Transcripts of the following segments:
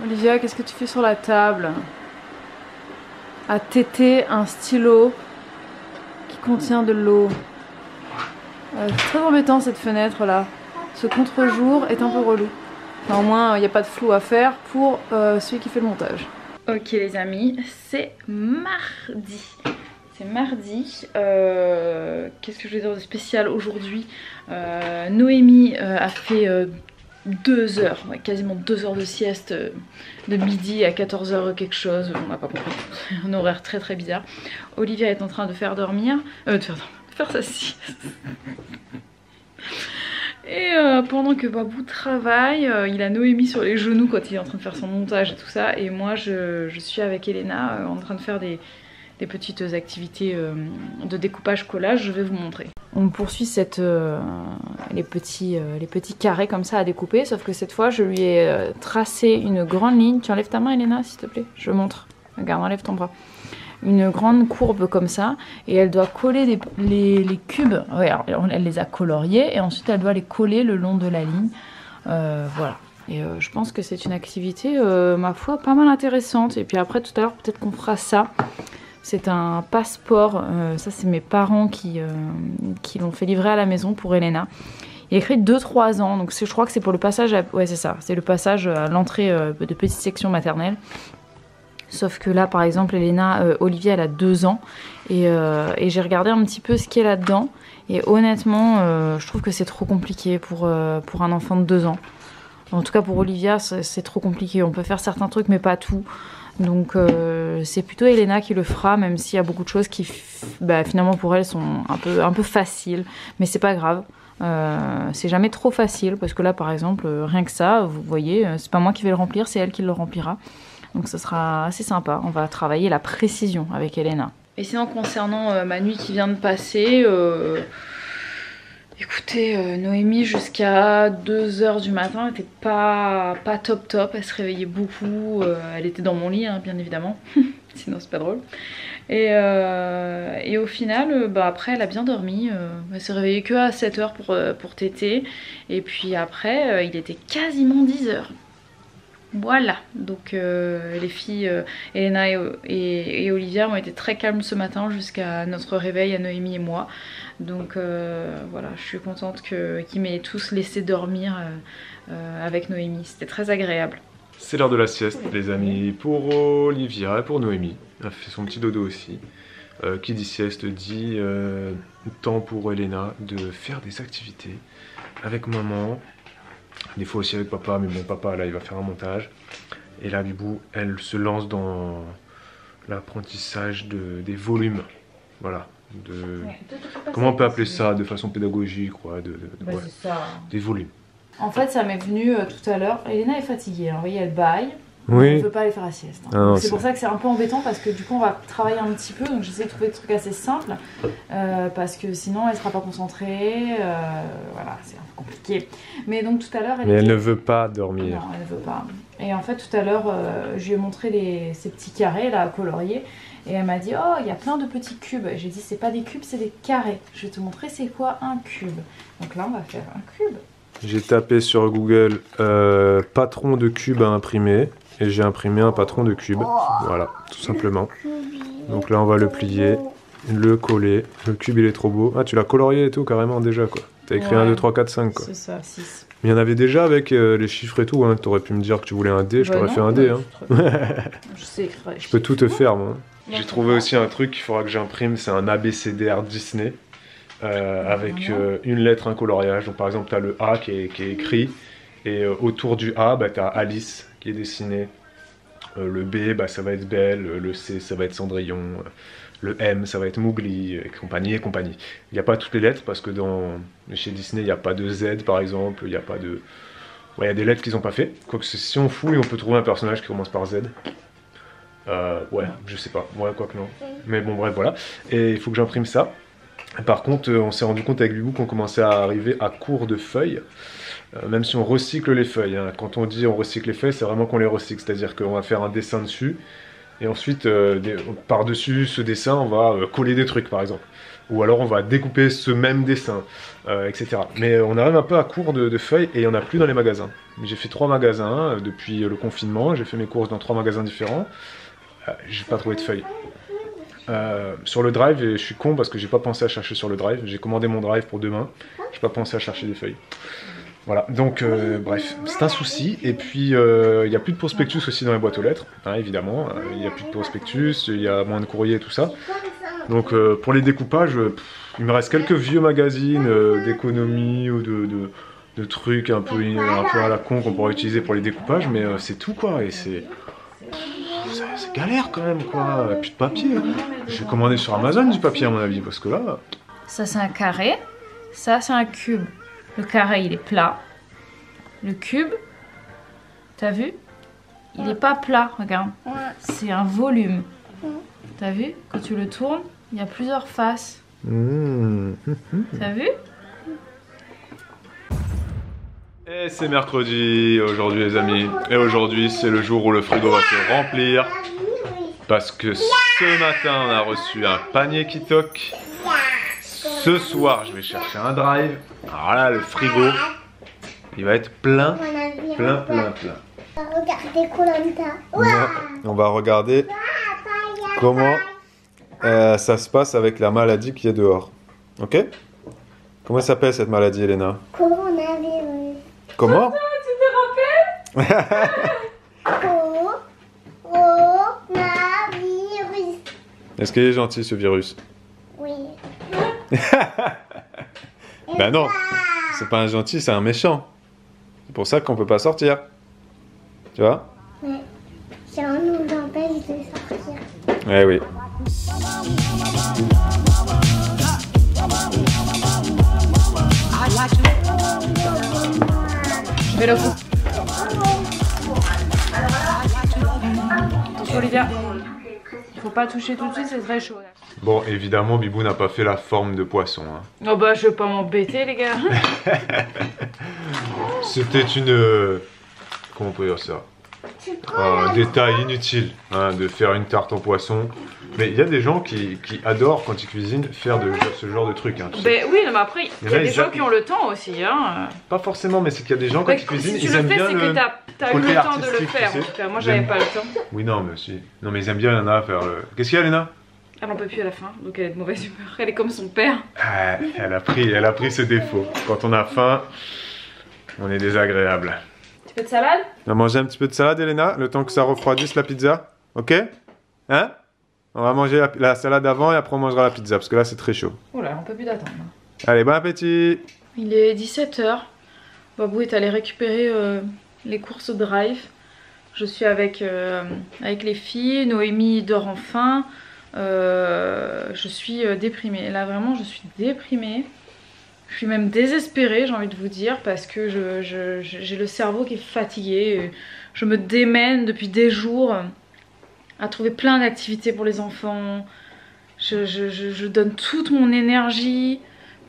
Olivia, qu'est-ce que tu fais sur la table? À téter un stylo qui contient de l'eau. C'est très embêtant cette fenêtre là. Ce contre-jour est un peu relou. Enfin, au moins, il n'y a pas de flou à faire pour celui qui fait le montage. Ok les amis, c'est mardi. C'est mardi. Qu'est-ce que je vais dire de spécial aujourd'hui? Noémie a fait 2 heures, ouais, quasiment 2 heures de sieste de midi à 14 h quelque chose. On n'a pas compris. Un horaire très très bizarre. Olivia est en train de faire dormir. De faire sa sieste. Et pendant que Babou travaille, il a Noémie sur les genoux quand il est en train de faire son montage et tout ça. Et moi je suis avec Elena en train de faire des petites activités de découpage collage. Je vais vous montrer. On poursuit les petits carrés comme ça à découper. Sauf que cette fois je lui ai tracé une grande ligne. Tu enlèves ta main Elena s'il te plaît. Je montre. Regarde, enlève ton bras. Une grande courbe comme ça et elle doit coller les cubes. Ouais, alors, elle les a coloriés et ensuite elle doit les coller le long de la ligne. Voilà. Et je pense que c'est une activité, ma foi, pas mal intéressante. Et puis après, tout à l'heure, peut-être qu'on fera ça. C'est un passeport. Ça, c'est mes parents qui l'ont fait livrer à la maison pour Elena. Il est écrit 2-3 ans. Donc je crois que c'est pour le passage à... Ouais, c'est ça. C'est le passage à l'entrée de petite section maternelle. Sauf que là, par exemple, Olivia, elle a 2 ans. Et j'ai regardé un petit peu ce qu'il y a là-dedans. Et honnêtement, je trouve que c'est trop compliqué pour un enfant de 2 ans. En tout cas, pour Olivia, c'est trop compliqué. On peut faire certains trucs, mais pas tout. Donc, c'est plutôt Elena qui le fera, même s'il y a beaucoup de choses qui, finalement, pour elle, sont un peu faciles. Mais c'est pas grave. C'est jamais trop facile. Parce que là, par exemple, rien que ça, vous voyez, c'est pas moi qui vais le remplir, c'est elle qui le remplira. Donc ce sera assez sympa, on va travailler la précision avec Elena. Et sinon concernant ma nuit qui vient de passer, écoutez, Noémie jusqu'à 2 h du matin n'était pas top, elle se réveillait beaucoup, elle était dans mon lit hein, bien évidemment, sinon c'est pas drôle. Et au final, après elle a bien dormi, elle s'est réveillée que à 7 h pour téter, et puis après il était quasiment 10 h. Voilà, donc les filles Elena et Olivia ont été très calmes ce matin jusqu'à notre réveil à Noémie et moi. Donc voilà, je suis contente qu'ils m'aient tous laissé dormir avec Noémie, c'était très agréable. C'est l'heure de la sieste les amis, pour Olivia et pour Noémie. Elle fait son petit dodo aussi. Qui dit sieste dit temps pour Elena de faire des activités avec maman. Des fois aussi avec papa, mais bon papa là il va faire un montage. Et là Bibou elle se lance dans l'apprentissage des volumes. Voilà. Comment on peut appeler ça de façon pédagogique quoi, ouais, ça. Des volumes. En fait ça m'est venu tout à l'heure, Elena est fatiguée, hein. Vous voyez elle bâille. Oui. On ne peut pas aller faire la sieste. Hein. C'est pour ça que c'est un peu embêtant parce que du coup on va travailler un petit peu. Donc j'essaie de trouver des trucs assez simples parce que sinon elle ne sera pas concentrée. Voilà, c'est un peu compliqué. Mais donc tout à l'heure elle ne veut pas dormir. Non, elle ne veut pas. Et en fait tout à l'heure je lui ai montré ces petits carrés là à colorier. Et elle m'a dit oh il y a plein de petits cubes. J'ai dit c'est pas des cubes c'est des carrés. Je vais te montrer c'est quoi un cube. Donc là on va faire un cube. J'ai tapé sur Google patron de cube à imprimer. Et j'ai imprimé un patron de cube, voilà, tout simplement. Donc là on va le plier, le coller. Le cube il est trop beau. Ah tu l'as colorié et tout carrément déjà quoi. T'as écrit 1, 2, 3, 4, 5 quoi. C'est ça, 6. Mais il y en avait déjà avec les chiffres et tout, hein. T'aurais pu me dire que tu voulais un D, je t'aurais fait un D. Hein. Je sais écrire. Je peux tout te faire moi. J'ai trouvé aussi un truc qu'il faudra que j'imprime, c'est un ABCDR Disney. Avec une lettre, un coloriage. Donc par exemple t'as le A qui est écrit. Et autour du A, t'as Alice qui est dessiné. Le B, ça va être Belle. Le C, ça va être Cendrillon. Le M, ça va être Mowgli, et compagnie et compagnie. Il n'y a pas toutes les lettres parce que chez Disney, il n'y a pas de Z par exemple. Il n'y a pas de... Ouais, il y a des lettres qu'ils n'ont pas fait. Quoique si on fouille, on peut trouver un personnage qui commence par Z. Ouais, je sais pas. Ouais, quoique non. Mais bon, bref, voilà. Et il faut que j'imprime ça. Par contre, on s'est rendu compte avec Bibou qu'on commençait à arriver à court de feuilles. Même si on recycle les feuilles, hein. Quand on dit on recycle les feuilles, c'est vraiment qu'on les recycle, c'est-à-dire qu'on va faire un dessin dessus, Et ensuite, par-dessus ce dessin, on va coller des trucs, par exemple. Ou alors on va découper ce même dessin, etc. Mais on arrive un peu à court de feuilles et il n'y en a plus dans les magasins. J'ai fait 3 magasins depuis le confinement, j'ai fait mes courses dans 3 magasins différents. J'ai pas trouvé de feuilles. Sur le drive, je suis con parce que j'ai pas pensé à chercher sur le drive. J'ai commandé mon drive pour demain, j'ai pas pensé à chercher des feuilles. Voilà, donc bref, c'est un souci. Et puis il n'y a plus de prospectus aussi dans les boîtes aux lettres, hein, évidemment. Il n'y a plus de prospectus, il y a moins de courrier et tout ça. Donc pour les découpages, il me reste quelques vieux magazines d'économie ou de trucs un peu à la con qu'on pourrait utiliser pour les découpages, mais c'est tout quoi. Et c'est galère quand même quoi. Plus de papier. Je vais commander sur Amazon du papier à mon avis, parce que là. Ça c'est un carré, ça c'est un cube. Le carré il est plat. Le cube, t'as vu? Il est pas plat, regarde. C'est un volume. T'as vu? Quand tu le tournes, il y a plusieurs faces. T'as vu? Et c'est mercredi aujourd'hui les amis. Et aujourd'hui c'est le jour où le frigo va se remplir. Parce que ce matin on a reçu un panier qui toque. Ce soir je vais chercher un drive. Alors là le frigo il va être plein. On va regarder comment ça se passe avec la maladie qui est dehors. Ok? Comment s'appelle cette maladie, Elena? Coronavirus. Comment? Tu te rappelles? Coronavirus. Est-ce qu'il est gentil ce virus? Oui. Ben non, c'est pas un gentil, c'est un méchant. C'est pour ça qu'on peut pas sortir. Tu vois? Mais si on nous empêche de sortir. Eh oui. Je vais le coup. Attention Olivia. Il faut pas toucher tout de suite, c'est très chaud là. Bon, évidemment, Bibou n'a pas fait la forme de poisson. Hein. Oh bah je vais pas m'embêter les gars. C'était une... comment on peut dire ça? Un détail inutile hein, de faire une tarte en poisson. Mais il y a des gens qui adorent quand ils cuisinent faire ce genre de truc. Hein, Ben oui, mais après il y a des gens qui ont le temps aussi. Hein. Pas forcément, mais c'est qu'il y a des gens quand ils cuisinent, ils aiment bien le... c'est que t'as eu le temps de le faire. En tout cas, moi j'avais pas le temps. Oui, non, mais si. Non, mais ils aiment bien Léna faire le... Qu'est-ce qu'il y a Léna? Elle en peut plus à la fin, donc elle est de mauvaise humeur. Elle est comme son père. Ah, elle a pris ce défaut. Quand on a faim, on est désagréable. Un petit peu de salade? On va manger un petit peu de salade, Elena, le temps que ça refroidisse la pizza. Ok? Hein? On va manger la salade avant et après on mangera la pizza, parce que là c'est très chaud. Oula, on peut plus d'attendre. Allez, bon appétit! Il est 17 h. Babou est allé récupérer les courses Drive. Je suis avec les filles. Noémie dort enfin. Je suis déprimée. Là vraiment je suis déprimée. Je suis même désespérée, j'ai envie de vous dire, parce que j'ai le cerveau qui est fatigué. Je me démène depuis des jours à trouver plein d'activités pour les enfants. Je donne toute mon énergie,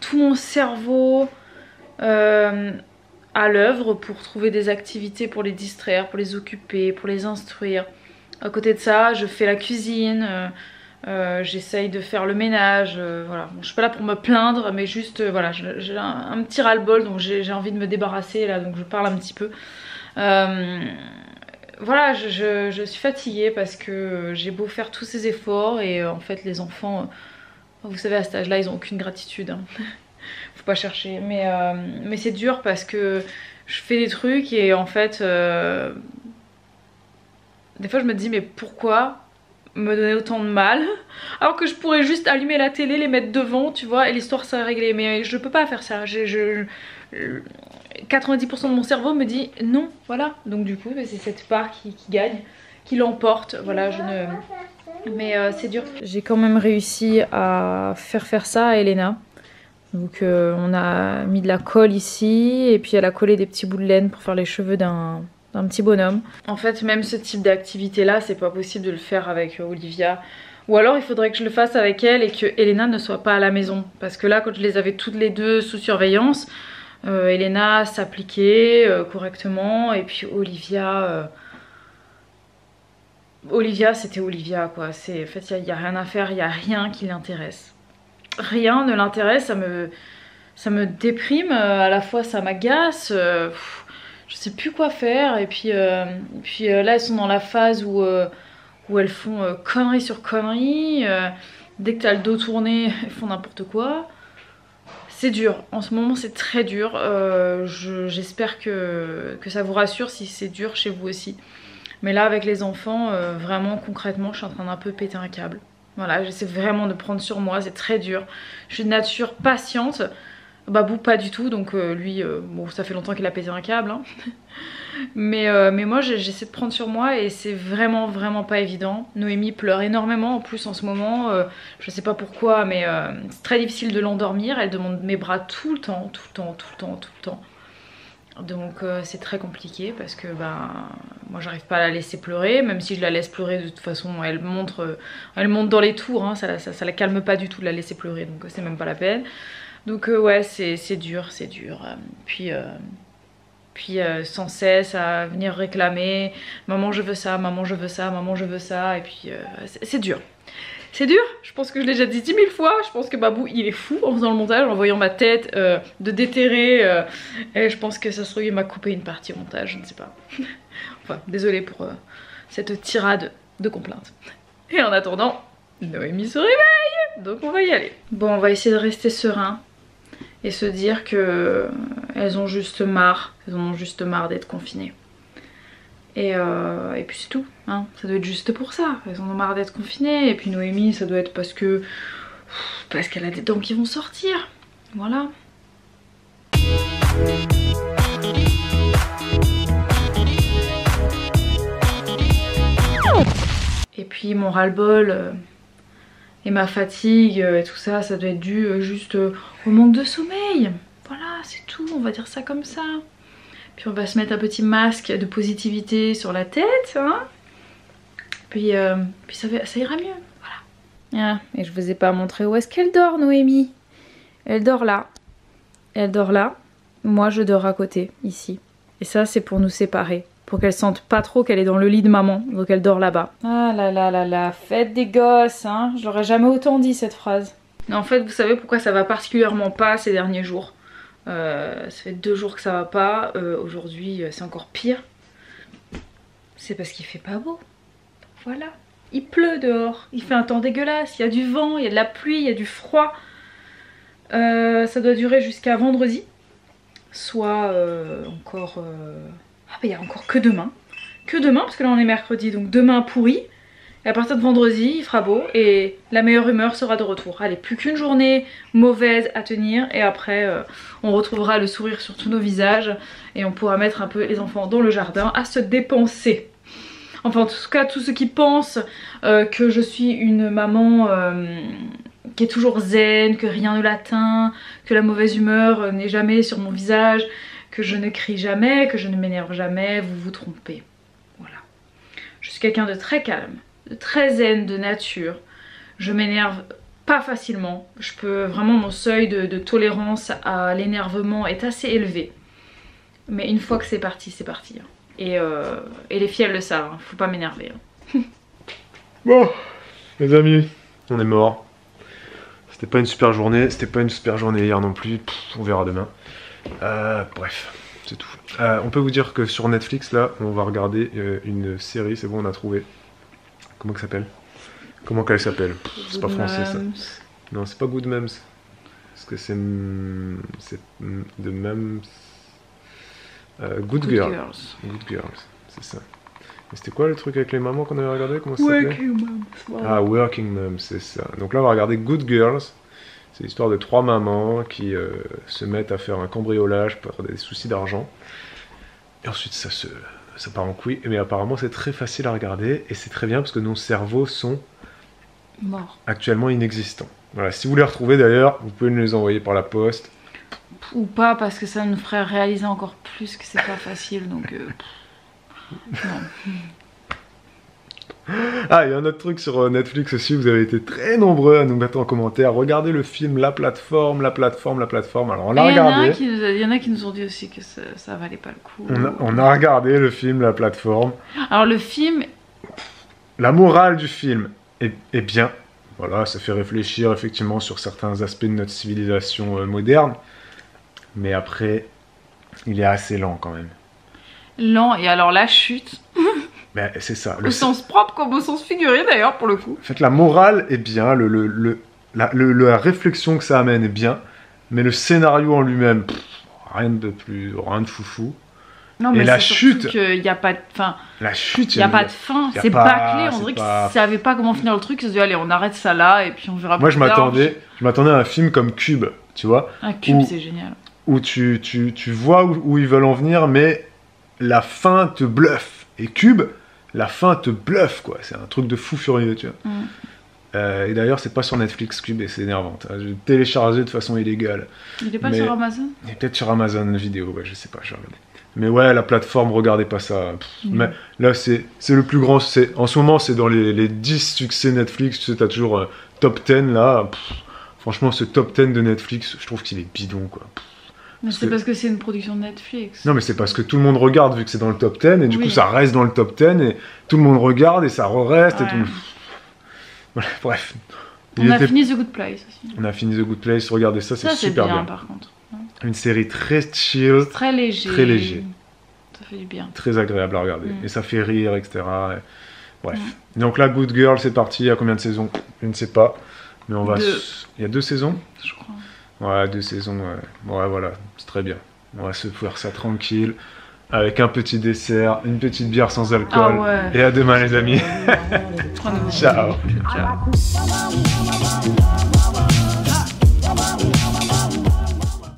tout mon cerveau à l'œuvre pour trouver des activités pour les distraire, pour les occuper, pour les instruire. À côté de ça, je fais la cuisine. J'essaye de faire le ménage, voilà. Bon, je suis pas là pour me plaindre, mais juste voilà, j'ai un petit ras-le-bol, donc j'ai envie de me débarrasser là, donc je parle un petit peu. Voilà, je suis fatiguée parce que j'ai beau faire tous ces efforts et en fait les enfants, vous savez à cet âge là ils ont aucune gratitude, hein. Faut pas chercher, mais c'est dur parce que je fais des trucs et en fait des fois je me dis mais pourquoi me donner autant de mal alors que je pourrais juste allumer la télé, les mettre devant, tu vois, et l'histoire serait réglée. Mais je peux pas faire ça. 90% de mon cerveau me dit non, voilà. Donc du coup c'est cette part qui gagne, qui l'emporte. Voilà, mais c'est dur. J'ai quand même réussi à faire ça à Elena. Donc on a mis de la colle ici et puis elle a collé des petits bouts de laine pour faire les cheveux d'un petit bonhomme. En fait même ce type d'activité là c'est pas possible de le faire avec Olivia, ou alors il faudrait que je le fasse avec elle et que Elena ne soit pas à la maison, parce que là quand je les avais toutes les deux sous surveillance, Elena s'appliquait correctement et puis Olivia Olivia, c'était Olivia quoi. En fait, il n'y a rien à faire, il n'y a rien qui l'intéresse. Rien ne l'intéresse, ça me déprime, à la fois ça m'agace. Je sais plus quoi faire. Et puis là, elles sont dans la phase où elles font conneries sur conneries. Dès que t'as le dos tourné, elles font n'importe quoi. C'est dur, en ce moment c'est très dur. J'espère que ça vous rassure si c'est dur chez vous aussi. Mais là avec les enfants, vraiment concrètement je suis en train d'un peu péter un câble. Voilà, j'essaie vraiment de prendre sur moi, c'est très dur. Je suis de nature patiente. Babou pas du tout, donc lui, bon ça fait longtemps qu'il a pété un câble. Hein. mais moi j'essaie de prendre sur moi et c'est vraiment pas évident. Noémie pleure énormément en plus en ce moment. Je sais pas pourquoi, mais c'est très difficile de l'endormir. Elle demande mes bras tout le temps. Donc c'est très compliqué parce que moi j'arrive pas à la laisser pleurer, même si je la laisse pleurer de toute façon elle monte dans les tours, hein, ça la calme pas du tout de la laisser pleurer, donc c'est même pas la peine. Donc ouais c'est dur. Puis sans cesse à venir réclamer maman je veux ça, maman je veux ça, maman je veux ça, et puis c'est dur. C'est dur, je pense que je l'ai déjà dit 10 000 fois, je pense que Babou il est fou en faisant le montage, en voyant ma tête de déterré, et je pense que ça se trouve il m'a coupé une partie au montage, je ne sais pas. Enfin, désolée pour cette tirade de complaintes. Et en attendant, Noémie se réveille, donc on va y aller. Bon, on va essayer de rester serein et se dire que elles en ont juste marre d'être confinées. Et puis c'est tout, hein. Ça doit être juste pour ça, elles en ont marre d'être confinées. Et puis Noémie, ça doit être parce qu'elle a des dents qui vont sortir, voilà. Et puis mon ras-le-bol et ma fatigue et tout ça, ça doit être dû juste au manque de sommeil. Voilà, c'est tout, on va dire ça comme ça. Puis on va se mettre un petit masque de positivité sur la tête, hein. Puis ça ira mieux, voilà. Ah, et je vous ai pas montré où est-ce qu'elle dort, Noémie. Elle dort là. Elle dort là. Moi, je dors à côté, ici. Et ça, c'est pour nous séparer. Pour qu'elle sente pas trop qu'elle est dans le lit de maman. Donc elle dort là-bas. Ah là là là là, fête des gosses, hein. Je l'aurais jamais autant dit, cette phrase. Mais en fait, vous savez pourquoi ça va particulièrement pas ces derniers jours? Ça fait 2 jours que ça va pas, aujourd'hui c'est encore pire. C'est parce qu'il fait pas beau. Voilà, il pleut dehors, il fait un temps dégueulasse, il y a du vent, il y a de la pluie, il y a du froid. Ça doit durer jusqu'à vendredi. Soit encore... Ah bah il y a encore que demain. Que demain, parce que là on est mercredi, donc demain pourri. Et à partir de vendredi, il fera beau et la meilleure humeur sera de retour. Allez, plus qu'une journée mauvaise à tenir et après on retrouvera le sourire sur tous nos visages et on pourra mettre un peu les enfants dans le jardin à se dépenser. Enfin en tout cas, tous ceux qui pensent que je suis une maman qui est toujours zen, que rien ne l'atteint, que la mauvaise humeur n'est jamais sur mon visage, que je ne crie jamais, que je ne m'énerve jamais, vous vous trompez. Voilà. Je suis quelqu'un de très calme, très zen de nature. Je m'énerve pas facilement. Vraiment mon seuil de tolérance à l'énervement est assez élevé. Mais une fois que c'est parti, c'est parti. Hein. Et les filles elles le savent, hein. Faut pas m'énerver. Hein. Bon, les amis, on est mort. C'était pas une super journée, c'était pas une super journée hier non plus. On verra demain. Bref, c'est tout. On peut vous dire que sur Netflix là, on va regarder une série. C'est bon, on a trouvé. Comment qu'elle s'appelle? Comment qu'elle s'appelle? C'est pas français ça. Non, c'est pas Good Mems. Parce que c'est de Mems. Good Girls. Good Girls, c'est ça. Et c'était quoi le truc avec les mamans qu'on avait regardé? Comment ça s'appelait? Working Moms. Wow. Ah, Working Moms, c'est ça. Donc là, on va regarder Good Girls. C'est l'histoire de 3 mamans qui se mettent à faire un cambriolage pour des soucis d'argent. Et ensuite, ça part en couille. Mais apparemment, c'est très facile à regarder. Et c'est très bien parce que nos cerveaux sont morts. Actuellement inexistants. Voilà, si vous les retrouvez d'ailleurs, vous pouvez nous les envoyer par la poste. Ou pas, parce que ça nous ferait réaliser encore plus que c'est pas facile. Donc, non. Ah, il y a un autre truc sur Netflix aussi, vous avez été très nombreux à nous mettre en commentaire. Regardez le film La Plateforme. Alors on l'a regardé. Il y en a qui nous ont dit aussi que ça valait pas le coup. On a regardé le film La Plateforme. Alors le film la morale du film est bien. Voilà, ça fait réfléchir effectivement sur certains aspects de notre civilisation moderne. Mais après, il est assez lent quand même. Lent, et alors la chute, Mais c'est ça. au sens propre comme au sens figuré d'ailleurs pour le coup. En fait, la morale est bien, la réflexion que ça amène est bien, mais le scénario en lui-même, rien de foufou. Non, mais Et la c'est chute, surtout qu'il n'y a pas de fin. La chute, Il n'y a pas de fin, y a c'est pas- bâclé, on c'est dirait pas- qu'ils ne savaient pas comment finir le truc, ils se disaient allez on arrête ça là et puis on verra Moi, plus tard. je m'attendais à un film comme Cube, tu vois, Un cube, Ou- c'est génial. où tu vois où ils veulent en venir, mais la fin te bluffe. Et Cube, la fin te bluffe, quoi. C'est un truc de fou furieux, tu vois. Et d'ailleurs, c'est pas sur Netflix Cube et c'est énervant. Je l'ai téléchargé de façon illégale. Il est pas Mais- sur Amazon? Il est peut-être sur Amazon vidéo, ouais, je sais pas, je vais regarder. Mais ouais, la plateforme, regardez pas ça. Mais là, c'est le plus grand. En ce moment, c'est dans les 10 succès Netflix. Tu sais, t'as toujours top 10 là. Franchement, ce top 10 de Netflix, je trouve qu'il est bidon, quoi. Mais Parce c'est que- parce que c'est une production de Netflix. Non, mais c'est parce que tout le monde regarde vu que c'est dans le top 10 et du Oui. coup, ça reste dans le top 10 et tout le monde regarde et ça reste et Ouais. tout. Voilà, bref. On a fini The Good Place aussi. On a fini The Good Place, regardez ça, c'est Ça c'est super bien, bien. par contre. Une série très chill, Très léger. Très léger. Ça fait du bien. très agréable à regarder. Mm. Et ça fait rire, etc. Bref. Donc là, Good Girl, c'est parti. Il y a combien de saisons? Je ne sais pas. Mais on va. Deux. Il y a 2 saisons? Je crois. Ouais, 2 saisons. Ouais, voilà. C'est très bien. On va se faire ça tranquille. Avec un petit dessert, une petite bière sans alcool. Ah ouais. Et à demain, les amis. Prenez-vous. Ciao. Ciao.